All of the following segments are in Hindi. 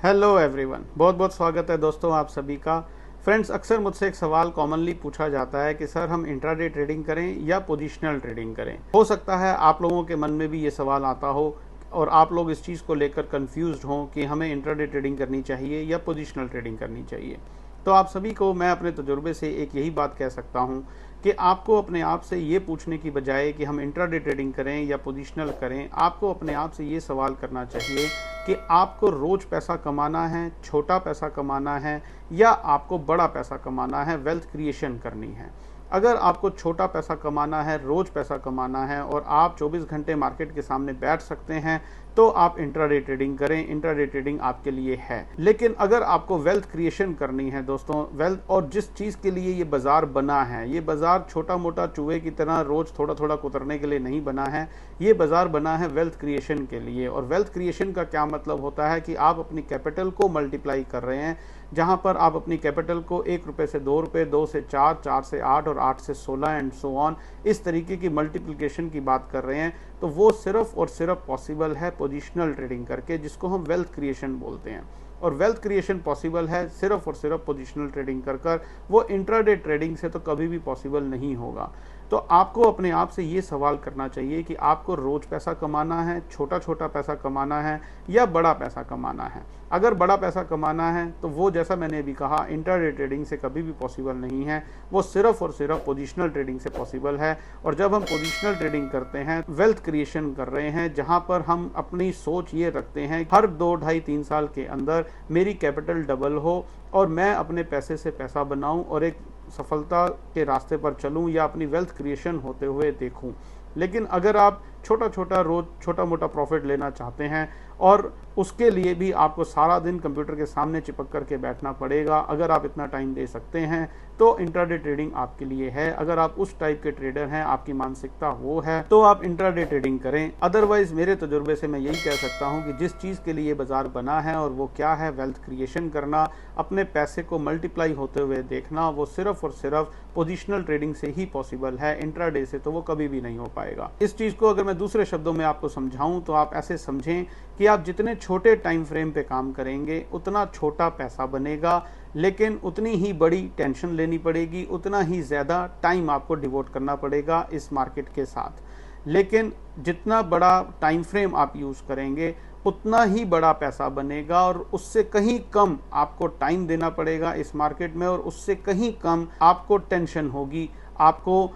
हेलो एवरीवन, बहुत बहुत स्वागत है दोस्तों आप सभी का। फ्रेंड्स, अक्सर मुझसे एक सवाल कॉमनली पूछा जाता है कि सर हम इंट्राडे ट्रेडिंग करें या पोजिशनल ट्रेडिंग करें। हो सकता है आप लोगों के मन में भी ये सवाल आता हो और आप लोग इस चीज़ को लेकर कंफ्यूज्ड हों कि हमें इंट्राडे ट्रेडिंग करनी चाहिए या पोजिशनल ट्रेडिंग करनी चाहिए। तो आप सभी को मैं अपने तजुर्बे से एक यही बात कह सकता हूँ कि आपको अपने आप से ये पूछने की बजाय कि हम इंट्राडे ट्रेडिंग करें या पोजिशनल करें, आपको अपने आप से ये सवाल करना चाहिए कि आपको रोज पैसा कमाना है, छोटा पैसा कमाना है या आपको बड़ा पैसा कमाना है, वेल्थ क्रिएशन करनी है। अगर आपको छोटा पैसा कमाना है, रोज पैसा कमाना है और आप 24 घंटे मार्केट के सामने बैठ सकते हैं तो आप इंट्राडे ट्रेडिंग करें। इंट्राडे ट्रेडिंग आपके लिए है। लेकिन अगर आपको वेल्थ क्रिएशन करनी है दोस्तों, वेल्थ, और जिस चीज़ के लिए ये बाजार बना है, ये बाजार छोटा मोटा चूहे की तरह रोज थोड़ा थोड़ा कुतरने के लिए नहीं बना है। ये बाजार बना है वेल्थ क्रिएशन के लिए। और वेल्थ क्रिएशन का क्या मतलब होता है कि आप अपनी कैपिटल को मल्टीप्लाई कर रहे हैं। जहां पर आप अपनी कैपिटल को 1 रुपये से 2 रुपये, 2 से 4, 4 से 8 और 8 से 16 एंड सो ऑन, इस तरीके की मल्टीप्लिकेशन की बात कर रहे हैं, तो वो सिर्फ और सिर्फ पॉसिबल है पोजिशनल ट्रेडिंग करके, जिसको हम वेल्थ क्रिएशन बोलते हैं। और वेल्थ क्रिएशन पॉसिबल है सिर्फ और सिर्फ पोजिशनल ट्रेडिंग कर वो इंट्राडे ट्रेडिंग से तो कभी भी पॉसिबल नहीं होगा। तो आपको अपने आप से ये सवाल करना चाहिए कि आपको रोज पैसा कमाना है, छोटा छोटा पैसा कमाना है या बड़ा पैसा कमाना है। अगर बड़ा पैसा कमाना है तो वो, जैसा मैंने अभी कहा, इंट्राडे ट्रेडिंग से कभी भी पॉसिबल नहीं है। वो सिर्फ और सिर्फ पोजिशनल ट्रेडिंग से पॉसिबल है। और जब हम पोजिशनल ट्रेडिंग करते हैं, वेल्थ क्रिएशन कर रहे हैं, जहां पर हम अपनी सोच ये रखते हैं हर 2, ढाई, 3 साल के अंदर मेरी कैपिटल डबल हो और मैं अपने पैसे से पैसा बनाऊं और एक सफलता के रास्ते पर चलूं या अपनी वेल्थ क्रिएशन होते हुए देखूं। लेकिन अगर आप छोटा छोटा रोज छोटा मोटा प्रॉफिट लेना चाहते हैं और उसके लिए भी आपको सारा दिन कंप्यूटर के सामने चिपक करके बैठना पड़ेगा, अगर आप इतना टाइम दे सकते हैं तो इंट्राडे ट्रेडिंग आपके लिए है। अगर आप उस टाइप के ट्रेडर हैं, आपकी मानसिकता वो है, तो आप इंट्राडे ट्रेडिंग करें। अदरवाइज मेरे तजुर्बे से मैं यही कह सकता हूं कि जिस चीज़ के लिए बाजार बना है और वो क्या है, वेल्थ क्रिएशन करना, अपने पैसे को मल्टीप्लाई होते हुए देखना, वो सिर्फ और सिर्फ पोजिशनल ट्रेडिंग से ही पॉसिबल है। इंट्राडे से तो वो कभी भी नहीं हो पाएगा। इस चीज़ को अगर मैं दूसरे शब्दों में आपको समझाऊं तो आप ऐसे समझें कि आप जितने छोटे टाइम फ्रेम पे काम करेंगे उतना छोटा पैसा बनेगा, लेकिन उतनी ही बड़ी टेंशन लेनी पड़ेगी, उतना ही ज़्यादा टाइम आपको डिवोट करना पड़ेगा इस मार्केट के साथ। लेकिन जितना बड़ा टाइम फ्रेम आप यूज़ करेंगे उतना ही बड़ा पैसा बनेगा और उससे कहीं कम आपको टाइम देना पड़ेगा इस मार्केट में और उससे कहीं कम आपको टेंशन होगी, आपको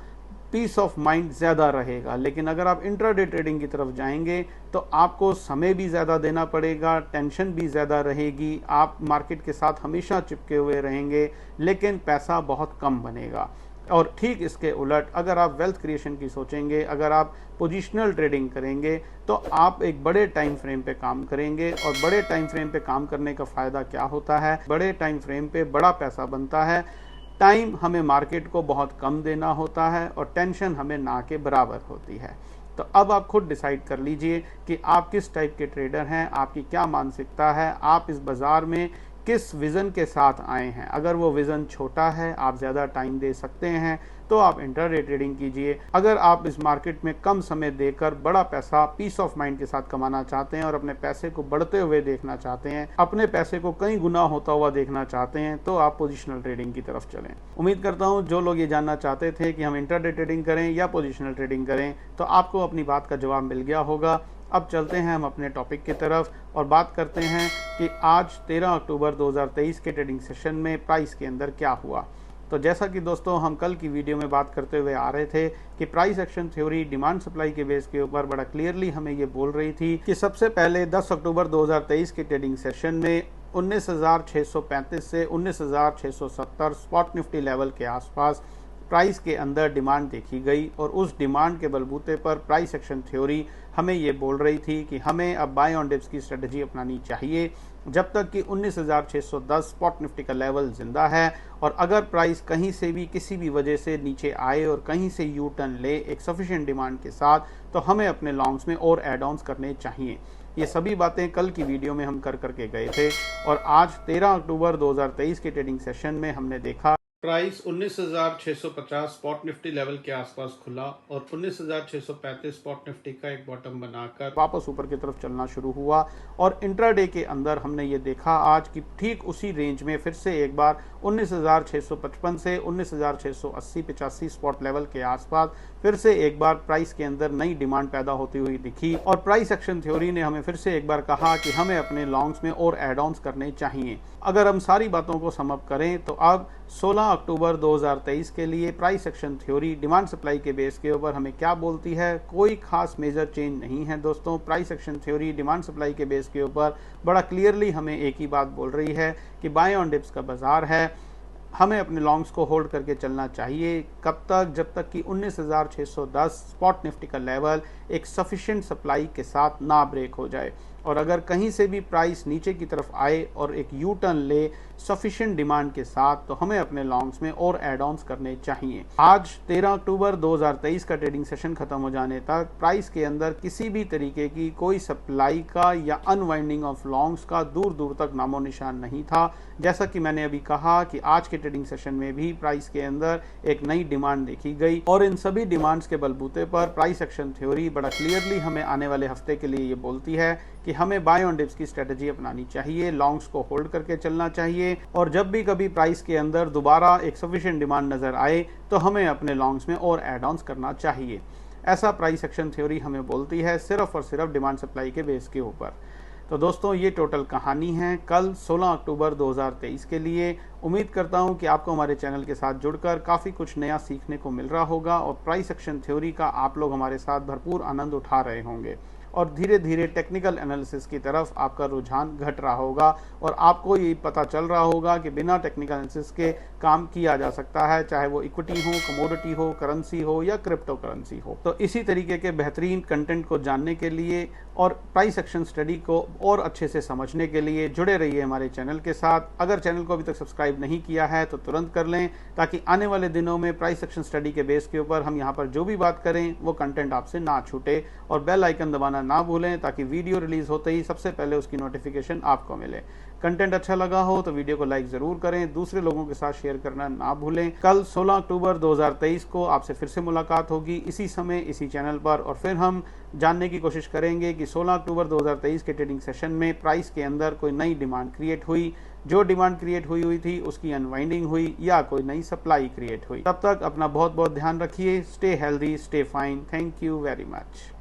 पीस ऑफ माइंड ज़्यादा रहेगा। लेकिन अगर आप इंट्राडे ट्रेडिंग की तरफ जाएंगे तो आपको समय भी ज़्यादा देना पड़ेगा, टेंशन भी ज़्यादा रहेगी, आप मार्केट के साथ हमेशा चिपके हुए रहेंगे, लेकिन पैसा बहुत कम बनेगा। और ठीक इसके उलट अगर आप वेल्थ क्रिएशन की सोचेंगे, अगर आप पोजिशनल ट्रेडिंग करेंगे तो आप एक बड़े टाइम फ्रेम पे काम करेंगे। और बड़े टाइम फ्रेम पे काम करने का फ़ायदा क्या होता है? बड़े टाइम फ्रेम पे बड़ा पैसा बनता है। टाइम हमें मार्केट को बहुत कम देना होता है और टेंशन हमें ना के बराबर होती है। तो अब आप खुद डिसाइड कर लीजिए कि आप किस टाइप के ट्रेडर हैं, आपकी क्या मानसिकता है, आप इस बाज़ार में किस विज़न के साथ आए हैं। अगर वो विज़न छोटा है, आप ज़्यादा टाइम दे सकते हैं, तो आप इंट्राडे ट्रेडिंग कीजिए। अगर आप इस मार्केट में कम समय देकर बड़ा पैसा पीस ऑफ माइंड के साथ कमाना चाहते हैं और अपने पैसे को बढ़ते हुए देखना चाहते हैं, अपने पैसे को कई गुना होता हुआ देखना चाहते हैं, तो आप पोजिशनल ट्रेडिंग की तरफ चलें। उम्मीद करता हूँ जो लोग ये जानना चाहते थे कि हम इंट्राडे ट्रेडिंग करें या पोजिशनल ट्रेडिंग करें, तो आपको अपनी बात का जवाब मिल गया होगा। अब चलते हैं हम अपने टॉपिक की तरफ और बात करते हैं कि आज 13 अक्टूबर 2023 के ट्रेडिंग सेशन में प्राइस के अंदर क्या हुआ। तो जैसा कि दोस्तों हम कल की वीडियो में बात करते हुए आ रहे थे कि price action theory demand supply के बेस के ऊपर बड़ा क्लियरली हमें ये बोल रही थी कि सबसे पहले 10 अक्टूबर 2023 के ट्रेडिंग सेशन में 19,635 से 19,670 स्पॉट निफ्टी लेवल के आसपास प्राइस के अंदर डिमांड देखी गई। और उस डिमांड के बलबूते पर प्राइस एक्शन थ्योरी हमें ये बोल रही थी कि हमें अब बाय ऑन डिप्स की स्ट्रेटजी अपनानी चाहिए जब तक कि 19,610 स्पॉट निफ्टी का लेवल जिंदा है। और अगर प्राइस कहीं से भी किसी भी वजह से नीचे आए और कहीं से यू टर्न ले एक सफिशिएंट डिमांड के साथ, तो हमें अपने लॉन्ग्स में और एड ऑन्स करने चाहिए। ये सभी बातें कल की वीडियो में हम कर करके गए थे और आज 13 अक्टूबर 2023 के ट्रेडिंग सेशन में हमने देखा प्राइस 19,650 स्पॉट निफ्टी लेवल के आसपास खुला और 19,635 स्पॉट निफ्टी का एक बॉटम बनाकर वापस ऊपर की तरफ चलना शुरू हुआ और इंट्राडे के अंदर हमने ये देखा आज कि ठीक उसी रेंज में फिर से एक बार 19,655 से 19,680-85 स्पॉट लेवल के आसपास फिर से एक बार प्राइस के अंदर नई डिमांड पैदा होती हुई दिखी और प्राइस एक्शन थ्योरी ने हमें फिर से एक बार कहा कि हमें अपने लॉन्ग्स में और एड ऑन्स करने चाहिए। अगर हम सारी बातों को सम अप करें तो अब 16 अक्टूबर 2023 के लिए price action theory demand supply के बेस के ऊपर हमें क्या बोलती है, कोई खास मेजर चेंज नहीं है दोस्तों। Price action theory demand supply के बेस के ऊपर बड़ा क्लियरली हमें एक ही बात बोल रही है कि बाय ऑन डिप्स का बाजार है, हमें अपने लॉन्ग्स को होल्ड करके चलना चाहिए। कब तक? जब तक कि 19,610 स्पॉट निफ्टी का लेवल एक सफिशिएंट सप्लाई के साथ ना ब्रेक हो जाए और अगर कहीं से भी प्राइस नीचे की तरफ आए और एक यू टर्न ले सफिशिएंट डिमांड के साथ तो हमें अपने लॉन्ग्स में और एड ऑन्स करने चाहिए। आज 13 अक्टूबर 2023 का ट्रेडिंग सेशन खत्म हो जाने तक प्राइस के अंदर किसी भी तरीके की कोई सप्लाई का या अनवाइंडिंग ऑफ लॉन्ग्स का दूर दूर तक नामो निशान नहीं था। जैसा कि मैंने अभी कहा कि आज के ट्रेडिंग सेशन में भी प्राइस के अंदर एक नई डिमांड देखी गई और इन सभी डिमांड्स के बलबूते पर प्राइस एक्शन थ्योरी बड़ा क्लियरली हमें आने वाले हफ्ते के लिए ये बोलती है कि हमें बाय ऑन डिप्स की स्ट्रेटजी अपनानी चाहिए, लॉन्ग्स को होल्ड करके चलना चाहिए और जब भी कभी प्राइस के अंदर दोबारा एक सफिशिएंट डिमांड नजर आए तो हमें अपने लॉन्ग्स में और एड ऑन्स करना चाहिए। ऐसा प्राइस एक्शन थ्योरी हमें बोलती है सिर्फ और सिर्फ डिमांड सप्लाई के बेस के ऊपर। तो दोस्तों ये टोटल कहानी है कल 16 अक्टूबर 2023 के लिए। उम्मीद करता हूं कि आपको हमारे चैनल के साथ जुड़कर काफ़ी कुछ नया सीखने को मिल रहा होगा और प्राइस एक्शन थ्योरी का आप लोग हमारे साथ भरपूर आनंद उठा रहे होंगे और धीरे धीरे टेक्निकल एनालिसिस की तरफ आपका रुझान घट रहा होगा और आपको ये पता चल रहा होगा कि बिना टेक्निकल एनालिसिस के काम किया जा सकता है, चाहे वो इक्विटी हो, कमोडिटी हो, करेंसी हो या क्रिप्टो करेंसी हो। तो इसी तरीके के बेहतरीन कंटेंट को जानने के लिए और प्राइस एक्शन स्टडी को और अच्छे से समझने के लिए जुड़े रहिए हमारे चैनल के साथ। अगर चैनल को अभी तक सब्सक्राइब नहीं किया है तो तुरंत कर लें ताकि आने वाले दिनों में प्राइस एक्शन स्टडी के बेस के ऊपर हम यहाँ पर जो भी बात करें वो कंटेंट आपसे ना छूटे और बेल आइकन दबाना ना भूलें ताकि वीडियो रिलीज होते ही सबसे पहले उसकी नोटिफिकेशन आपको मिले। कंटेंट अच्छा लगा हो तो वीडियो को लाइक जरूर करें, दूसरे लोगों के साथ शेयर करना ना भूलें। कल 16 अक्टूबर 2023 को आपसे फिर से मुलाकात होगी इसी समय इसी चैनल पर और फिर हम जानने की कोशिश करेंगे कि 16 अक्टूबर 2023 के ट्रेडिंग सेशन में प्राइस के अंदर कोई नई डिमांड क्रिएट हुई, जो डिमांड क्रिएट हुई थी उसकी अनवाइंडिंग हुई या कोई नई सप्लाई क्रिएट हुई। तब तक अपना बहुत बहुत ध्यान रखिए। Stay healthy, stay fine. Thank you very much.